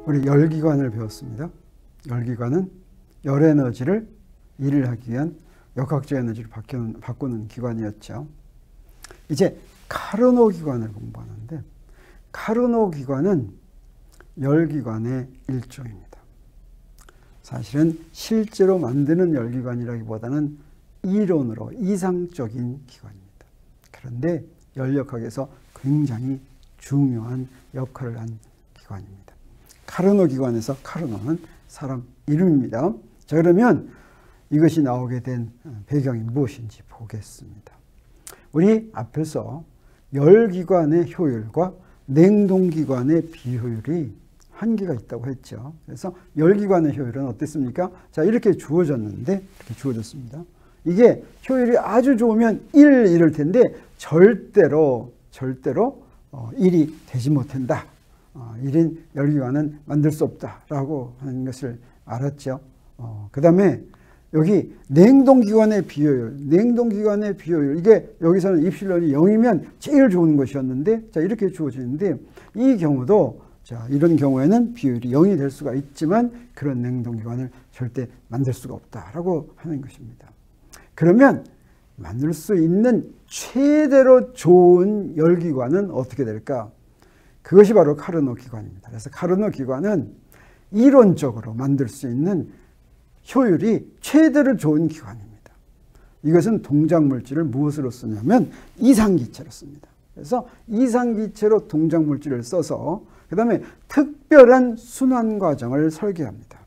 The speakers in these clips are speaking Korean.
우리 열기관을 배웠습니다. 열기관은 열 에너지를 일을 하기 위한 역학적 에너지를 바꾸는 기관이었죠. 이제 카르노 기관을 공부하는데, 카르노 기관은 열기관의 일종입니다. 사실은 실제로 만드는 열기관이라기보다는 이론으로 이상적인 기관입니다. 그런데 열역학에서 굉장히 중요한 역할을 한 기관입니다. 카르노 기관에서 카르노는 사람 이름입니다. 자, 그러면 이것이 나오게 된 배경이 무엇인지 보겠습니다. 우리 앞에서 열기관의 효율과 냉동기관의 비효율이 한계가 있다고 했죠. 그래서 열기관의 효율은 어땠습니까? 자, 이렇게 주어졌는데, 이렇게 주어졌습니다. 이게 효율이 아주 좋으면 1일 텐데 절대로 1이 되지 못한다. 1인 열기관은 만들 수 없다라고 하는 것을 알았죠. 그 다음에 여기 냉동기관의 비효율, 이게 여기서는 입실론이 0이면 제일 좋은 것이었는데, 자, 이렇게 주어지는데, 이 경우도, 자, 이런 경우에는 비효율이 0이 될 수가 있지만 그런 냉동기관을 절대 만들 수가 없다라고 하는 것입니다. 그러면 만들 수 있는 최대로 좋은 열기관은 어떻게 될까? 그것이 바로 카르노 기관입니다. 그래서 카르노 기관은 이론적으로 만들 수 있는 효율이 최대로 좋은 기관입니다. 이것은 동작물질을 무엇으로 쓰냐면 이상기체로 씁니다. 그래서 이상기체로 동작물질을 써서 그 다음에 특별한 순환 과정을 설계합니다.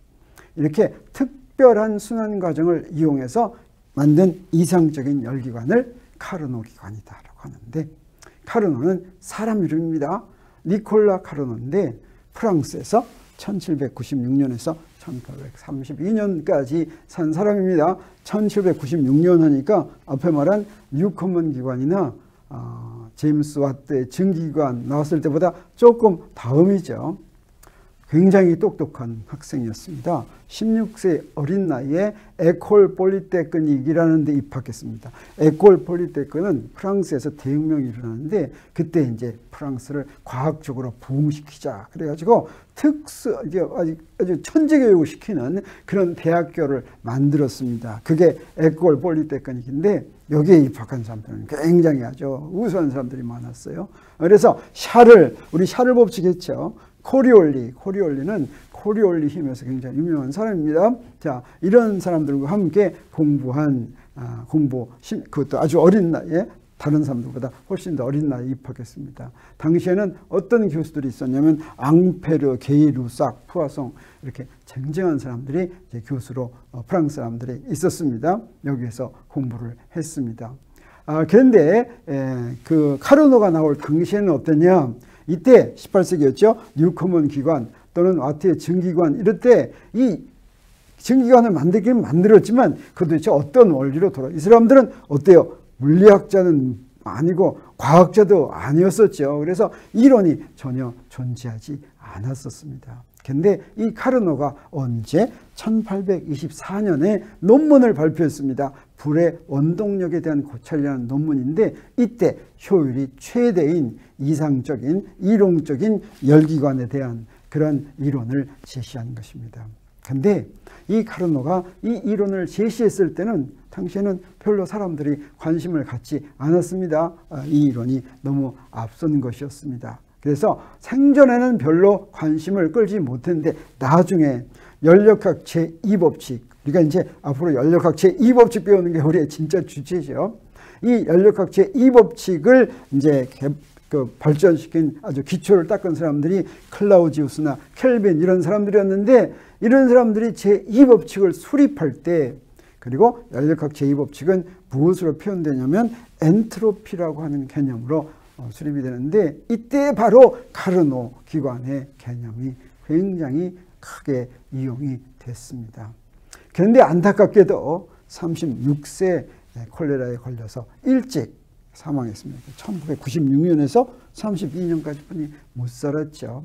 이렇게 특별한 순환 과정을 이용해서 만든 이상적인 열기관을 카르노 기관이다라고 하는데, 카르노는 사람 이름입니다. 니콜라 카르노인데 프랑스에서 1796년에서 1832년까지 산 사람입니다. 1796년 하니까 앞에 말한 뉴커먼 기관이나 제임스 와트의 증기기관 나왔을 때보다 조금 다음이죠. 굉장히 똑똑한 학생이었습니다. 16세 어린 나이에 에콜 폴리테크닉이라는 데 입학했습니다. 에콜 폴리테크는 프랑스에서 대혁명이 일어나는데, 그때 이제 프랑스를 과학적으로 부흥시키자 그래가지고 아주 천재교육을 시키는 그런 대학교를 만들었습니다. 그게 에콜 폴리테크닉인데, 여기에 입학한 사람들은 굉장히 아주 우수한 사람들이 많았어요. 그래서 우리 샤를 법칙 했죠. 코리올리는 코리올리 힘에서 굉장히 유명한 사람입니다. 자, 이런 사람들과 함께 그것도 아주 어린 나이에, 다른 사람들보다 훨씬 더 어린 나이에 입학했습니다. 당시에는 어떤 교수들이 있었냐면 앙페르, 게이 루삭, 푸아송, 이렇게 쟁쟁한 사람들이 이제 교수로 프랑스 사람들이 있었습니다. 여기에서 공부를 했습니다. 그런데 그 카르노가 나올 당시에는 어떠냐? 이때 18세기였죠. 뉴커먼 기관 또는 와트의 증기기관, 이럴 때 이 증기기관을 만들긴 만들었지만 그 도대체 어떤 원리로 이 사람들은 어때요? 물리학자는 아니고 과학자도 아니었었죠. 그래서 이론이 전혀 존재하지 않았었습니다. 근데 이 카르노가 언제? 1824년에 논문을 발표했습니다. 불의 원동력에 대한 고찰이라는 논문인데, 이때 효율이 최대인 이상적인 이론적인 열기관에 대한 그런 이론을 제시한 것입니다. 근데 이 카르노가 이 이론을 제시했을 때는 당시에는 별로 사람들이 관심을 갖지 않았습니다. 이 이론이 너무 앞선 것이었습니다. 그래서 생전에는 별로 관심을 끌지 못했는데, 나중에 열역학 제2법칙, 우리가 이제 앞으로 열역학 제2법칙 배우는 게 우리의 진짜 주제죠. 이 열역학 제2법칙을 이제 발전시킨 아주 기초를 닦은 사람들이 클라우지우스나 켈빈 이런 사람들이었는데, 이런 사람들이 제2법칙을 수립할 때, 그리고 열역학 제2법칙은 무엇으로 표현되냐면 엔트로피라고 하는 개념으로 수립이 되는데, 이때 바로 카르노 기관의 개념이 굉장히 크게 이용이 됐습니다. 그런데 안타깝게도 36세 콜레라에 걸려서 일찍 사망했습니다. 1996년에서 32년까지 뿐이 못 살았죠.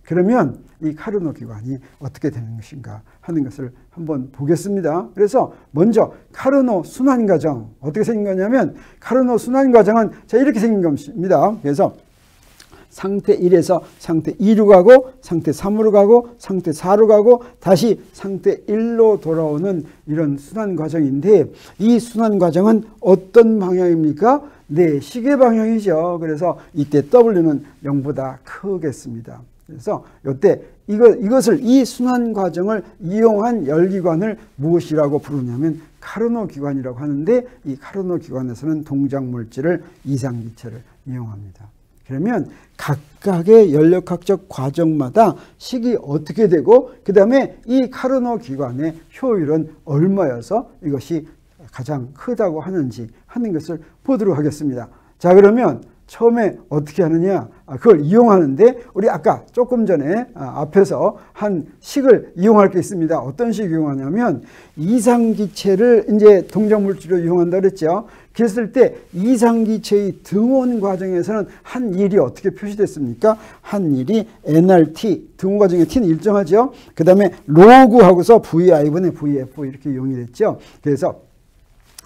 그러면 이 카르노 기관이 어떻게 되는 것인가 하는 것을 한번 보겠습니다. 그래서 먼저 카르노 순환 과정 어떻게 생긴 거냐면, 카르노 순환 과정은 자, 이렇게 생긴 겁니다. 그래서 상태 1에서 상태 2로 가고 상태 3으로 가고 상태 4로 가고 다시 상태 1로 돌아오는 이런 순환 과정인데 이 순환 과정은 어떤 방향입니까? 네, 시계 방향이죠. 그래서 이때 W는 0보다 크겠습니다. 그래서 이때 이것을 이 순환 과정을 이용한 열기관을 무엇이라고 부르냐면 카르노 기관이라고 하는데 이 카르노 기관에서는 동작 물질을 이상기체를 이용합니다. 그러면 각각의 연력학적 과정마다 식이 어떻게 되고 그 다음에 이 카르노 기관의 효율은 얼마여서 이것이 가장 크다고 하는지 하는 것을 보도록 하겠습니다. 자, 그러면 처음에 어떻게 하느냐? 그걸 이용하는데 우리 아까 조금 전에 앞에서 한 식을 이용할 게 있습니다. 어떤 식 이용하냐면 이상기체를 이제 동작물질로 이용한다 그랬죠. 그랬을 때 이상기체의 등원 과정에서는 한 일이 어떻게 표시됐습니까? 한 일이 nRT, 등원 과정의 t는 일정하죠. 그 다음에 로그하고서 VI분의 VF 이렇게 이용이 됐죠. 그래서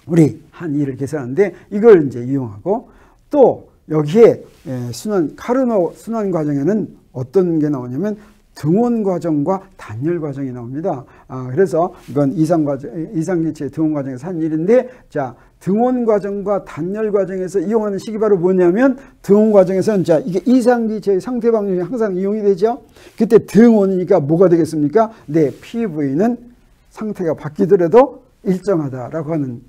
우리 한 일을 계산하는데 이걸 이제 이용하고 또 여기에 카르노 순환 과정에는 어떤 게 나오냐면 등원 과정과 단열 과정이 나옵니다. 그래서 이건 이상기체의 등원 과정에서 한 일인데 자, 등원 과정과 단열 과정에서 이용하는 식이 바로 뭐냐면 등원 과정에서는 자, 이게 이상기체의 상태 방정이 항상 이용이 되죠. 그때 등원이니까 뭐가 되겠습니까? 네, PV는 상태가 바뀌더라도 일정하다라고 하는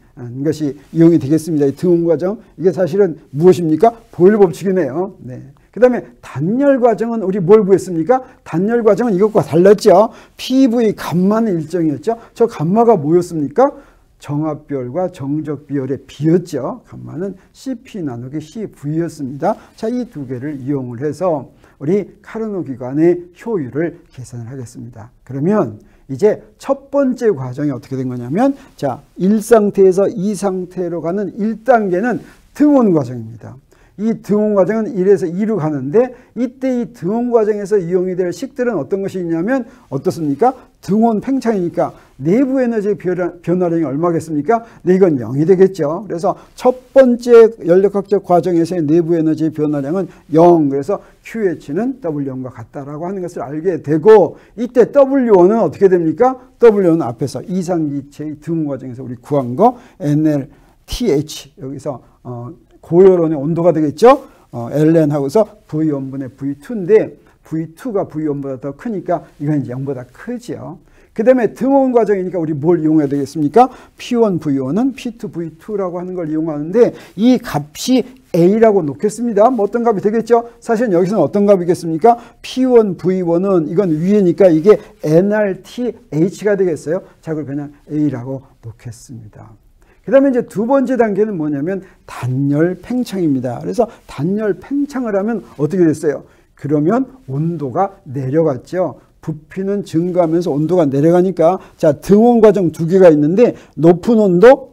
것이 이용이 되겠습니다. 이 등원 과정 이게 사실은 무엇입니까? 보일 법칙이네요. 네. 그 다음에 단열 과정은 우리 뭘 구했습니까? 단열 과정은 이것과 달랐죠. PV 감마는 일정이었죠. 저 감마가 뭐였습니까? 정합비열과 정적비열의 비였죠. 감마는 CP 나누기 CV였습니다. 자, 이 두 개를 이용을 해서 우리 카르노 기관의 효율을 계산을 하겠습니다. 그러면 이제 첫 번째 과정이 어떻게 된 거냐면 자, 1상태에서 2상태로 가는 1단계는 등원 과정입니다. 이 등원 과정은 1에서 2로 가는데 이때 이 등원 과정에서 이용이 될 식들은 어떤 것이 있냐면 어떻습니까? 등원 팽창이니까 내부 에너지의 변화량이 얼마겠습니까? 네, 이건 0이 되겠죠. 그래서 첫 번째 연력학적 과정에서의 내부 에너지의 변화량은 0. 그래서 QH는 W0과 같다라고 하는 것을 알게 되고 이때 W1은 어떻게 됩니까? W1은 앞에서 이상기체의 등원 과정에서 우리 구한 거 NLTH 여기서 고열원의 온도가 되겠죠. ln하고서 V1분의 V2인데 V2가 V1보다 더 크니까 이건 이제 0보다 크죠. 그 다음에 등원 과정이니까 우리 뭘 이용해야 되겠습니까? P1, V1은 P2, V2라고 하는 걸 이용하는데 이 값이 A라고 놓겠습니다. 뭐 어떤 값이 되겠죠? 사실은 여기서는 어떤 값이겠습니까? P1, V1은 이건 위에니까 이게 nRTH가 되겠어요. 자, 그걸 그냥 A라고 놓겠습니다. 그 다음에 이제 두 번째 단계는 뭐냐면 단열 팽창입니다. 그래서 단열 팽창을 하면 어떻게 됐어요? 그러면 온도가 내려갔죠. 부피는 증가하면서 온도가 내려가니까 자, 등원 과정 두 개가 있는데 높은 온도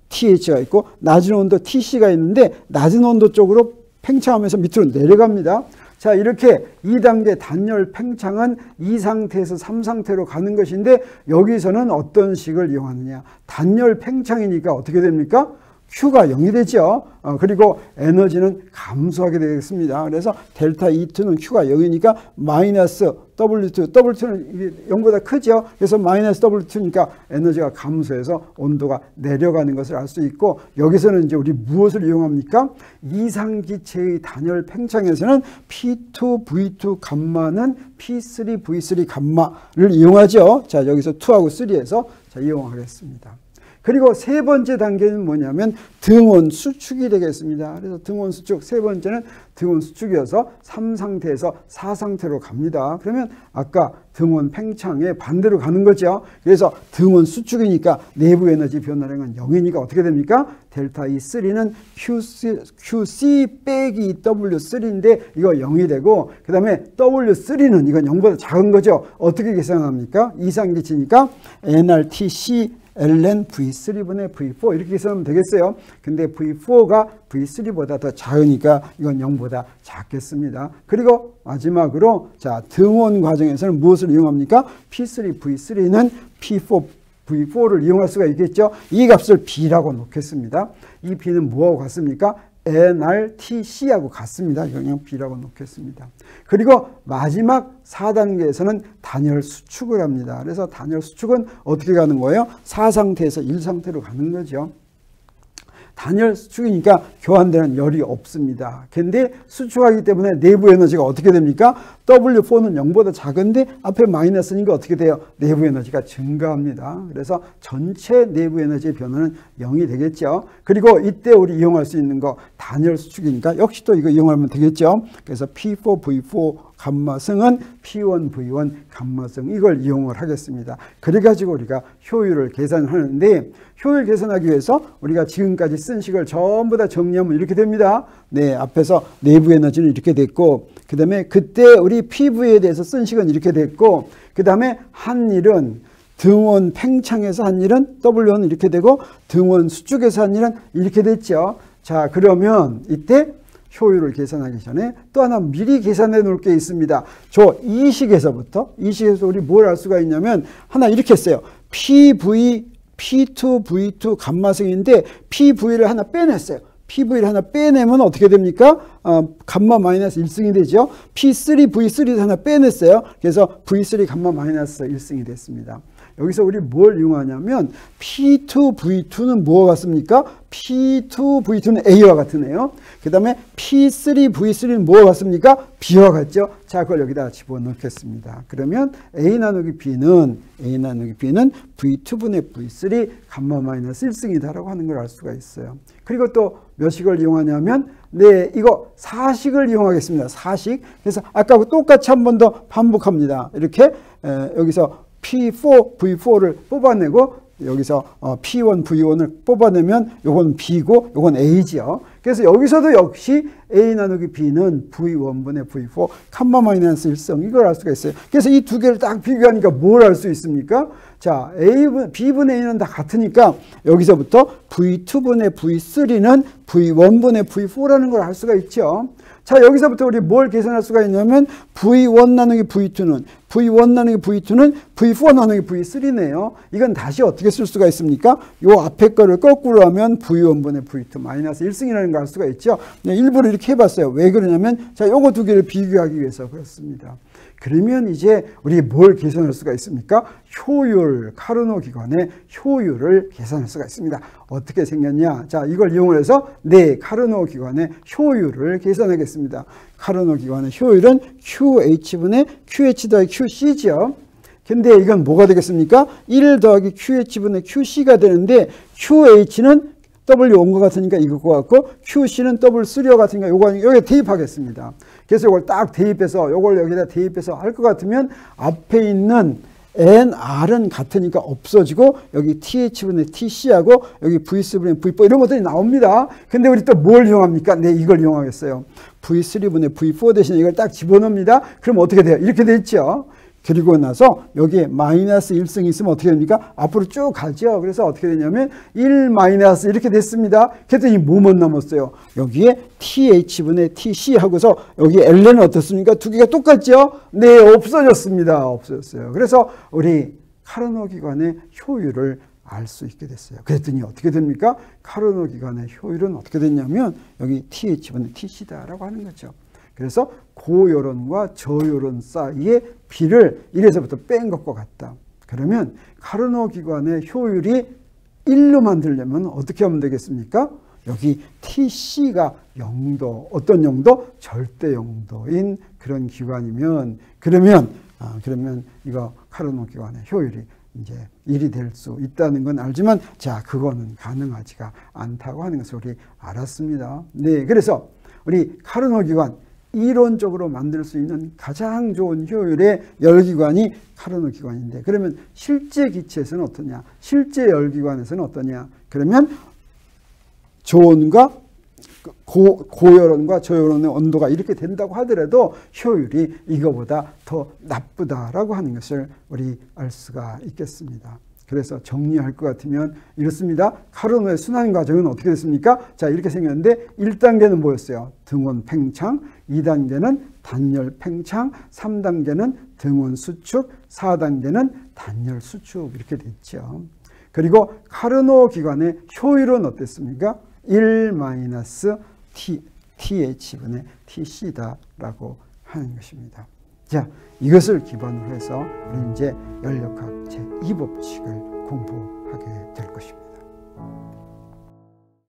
TH가 있고 낮은 온도 TC가 있는데 낮은 온도 쪽으로 팽창하면서 밑으로 내려갑니다. 자, 이렇게 2단계 단열 팽창은 2상태에서 3상태로 가는 것인데 여기서는 어떤 식을 이용하느냐. 단열 팽창이니까 어떻게 됩니까? Q가 0이 되죠. 그리고 에너지는 감소하게 되겠습니다. 그래서 델타 E2는 Q가 0이니까 마이너스 W2, W2는 0보다 크죠. 그래서 마이너스 W2니까 에너지가 감소해서 온도가 내려가는 것을 알 수 있고 여기서는 이제 우리 무엇을 이용합니까? 이상기체의 단열 팽창에서는 P2, V2 감마는 P3, V3 감마를 이용하죠. 자, 여기서 2하고 3에서 자, 이용하겠습니다. 그리고 세 번째 단계는 뭐냐면 등원 수축이 되겠습니다. 그래서 등원 수축, 세 번째는 등원 수축이어서 3상태에서 4상태로 갑니다. 그러면 아까 등원 팽창의 반대로 가는 거죠. 그래서 등원 수축이니까 내부 에너지 변화량은 0이니까 어떻게 됩니까? 델타 E3는 QC 빼기 W3인데 이거 0이 되고 그 다음에 W3는 이건 0보다 작은 거죠. 어떻게 계산합니까? 이상기체니까 nRTC ln V3분의 V4 이렇게 계산하면 되겠어요. 근데 V4가 V3보다 더 작으니까 이건 0보다 작겠습니다. 그리고 마지막으로 자, 등원 과정에서는 무엇을 이용합니까? P3, V3는 P4, V4를 이용할 수가 있겠죠. 이 값을 B라고 놓겠습니다. 이 B는 뭐하고 같습니까? NRTC하고 같습니다. 그냥 B라고 놓겠습니다. 그리고 마지막 4단계에서는 단열 수축을 합니다. 그래서 단열 수축은 어떻게 가는 거예요? 4상태에서 1상태로 가는 거죠. 단열 수축이니까 교환되는 열이 없습니다. 근데 수축하기 때문에 내부 에너지가 어떻게 됩니까? W4는 0보다 작은데 앞에 마이너스니까 어떻게 돼요? 내부 에너지가 증가합니다. 그래서 전체 내부 에너지의 변화는 0이 되겠죠. 그리고 이때 우리 이용할 수 있는 거 단열 수축이니까 역시 또 이거 이용하면 되겠죠. 그래서 P4V4 감마성은 P1V1 감마성 이걸 이용을 하겠습니다. 그래가지고 우리가 효율을 계산하는데 효율 계산하기 위해서 우리가 지금까지 쓴 식을 전부 다 정리하면 이렇게 됩니다. 네, 앞에서 내부 에너지는 이렇게 됐고 그 다음에 그때 우리 PV에 대해서 쓴 식은 이렇게 됐고 그 다음에 한 일은 등원 팽창에서 한 일은 W1은 이렇게 되고 등원 수축에서 한 일은 이렇게 됐죠. 자, 그러면 이때 효율을 계산하기 전에 또 하나 미리 계산해 놓을 게 있습니다. 이 식에서부터 우리 뭘 알 수가 있냐면 하나 이렇게 했어요. PV, P2V2 감마성인데 PV를 하나 빼냈어요. PV를 하나 빼내면 어떻게 됩니까? 감마 마이너스 1승이 되죠. P3V3도 하나 빼냈어요. 그래서 V3 감마 마이너스 1승이 됐습니다. 여기서 우리 뭘 이용하냐면 P2V2는 뭐와 같습니까? P2V2는 A와 같으네요. 그 다음에 P3V3는 뭐와 같습니까? B와 같죠. 자, 그걸 여기다 집어넣겠습니다. 그러면 A 나누기 B는 V2분의 V3 감마 마이너스 1승이다라고 하는 걸 알 수가 있어요. 그리고 또 몇 식을 이용하냐면 네, 이거 4식을 이용하겠습니다. 4식. 그래서 아까 똑같이 한 번 더 반복합니다. 이렇게 여기서 P4, V4를 뽑아내고 여기서 P1, V1을 뽑아내면 요건 B고 요건 A죠. 그래서 여기서도 역시 A 나누기 B는 V1분의 V4 캄마 마이너스 1성 이걸 알 수가 있어요. 그래서 이 두 개를 딱 비교하니까 뭘 알 수 있습니까? 자, B분의 A는 다 같으니까 여기서부터 V2분의 V3는 V1분의 V4라는 걸 알 수가 있죠. 자, 여기서부터 우리 뭘 계산할 수가 있냐면 V1 나누기 V2는 V4 나누기 V3네요. 이건 다시 어떻게 쓸 수가 있습니까? 요 앞에 거를 거꾸로 하면 V1분의 V2 마이너스 1승이라는 걸 알 수가 있죠. 네, 일부러 이렇게 해봤어요. 왜 그러냐면 자, 요거 두 개를 비교하기 위해서 그렇습니다. 그러면 이제 우리 뭘 계산할 수가 있습니까? 효율, 카르노 기관의 효율을 계산할 수가 있습니다. 어떻게 생겼냐? 자, 이걸 이용을 해서 네, 카르노 기관의 효율을 계산하겠습니다. 카르노 기관의 효율은 QH분의 QH 더하기 QC죠. 근데 이건 뭐가 되겠습니까? 1 더하기 QH분의 QC가 되는데 QH는 W1과 같으니까 이것과 같고 QC는 W3와 같으니까 요거 여기에 대입하겠습니다. 그래서 이걸 딱 대입해서 요걸 여기다 대입해서 할 것 같으면 앞에 있는 NR은 같으니까 없어지고 여기 TH분의 TC하고 여기 V3분의 V4 이런 것들이 나옵니다. 근데 우리 또 뭘 이용합니까? 네, 이걸 이용하겠어요. V3분의 V4 대신에 이걸 딱 집어넣습니다. 그럼 어떻게 돼요? 이렇게 돼 있죠. 그리고 나서 여기에 마이너스 1승이 있으면 어떻게 됩니까? 앞으로 쭉 가죠. 그래서 어떻게 되냐면 1 마이너스 이렇게 됐습니다. 그랬더니 뭐만 남았어요? 여기에 TH분의 TC 하고서 여기 LN은 어떻습니까? 두 개가 똑같죠? 네, 없어졌습니다. 없어졌어요. 그래서 우리 카르노 기관의 효율을 알 수 있게 됐어요. 그랬더니 어떻게 됩니까? 카르노 기관의 효율은 어떻게 됐냐면 여기 TH분의 TC다라고 하는 거죠. 그래서 고요론과 저요론 사이의 비를 1에서부터 뺀 것과 같다. 그러면 카르노 기관의 효율이 1로 만들려면 어떻게 하면 되겠습니까? 여기 TC가 0도, 어떤 0도? 절대 0도인 그런 기관이면 그러면 이거 카르노 기관의 효율이 이제 1이 될 수 있다는 건 알지만 자, 그거는 가능하지가 않다고 하는 것을 우리 알았습니다. 네, 그래서 우리 카르노 기관 이론적으로 만들 수 있는 가장 좋은 효율의 열기관이 카르노 기관인데 그러면 실제 기체에서는 어떠냐? 실제 열기관에서는 어떠냐? 그러면 저온과 고열온과 저열온의 온도가 이렇게 된다고 하더라도 효율이 이거보다 더 나쁘다라고 하는 것을 우리 알 수가 있겠습니다. 그래서 정리할 것 같으면 이렇습니다. 카르노의 순환 과정은 어떻게 됐습니까? 자, 이렇게 생겼는데 1단계는 뭐였어요? 등원 팽창, 2단계는 단열 팽창, 3단계는 등원 수축, 4단계는 단열 수축 이렇게 됐죠. 그리고 카르노 기관의 효율은 어땠습니까? 1 TH분의 TC다라고 하는 것입니다. 자, 이것을 기반으로 해서 우리는 이제 연력학 제2법칙을 공부하게 될 것입니다.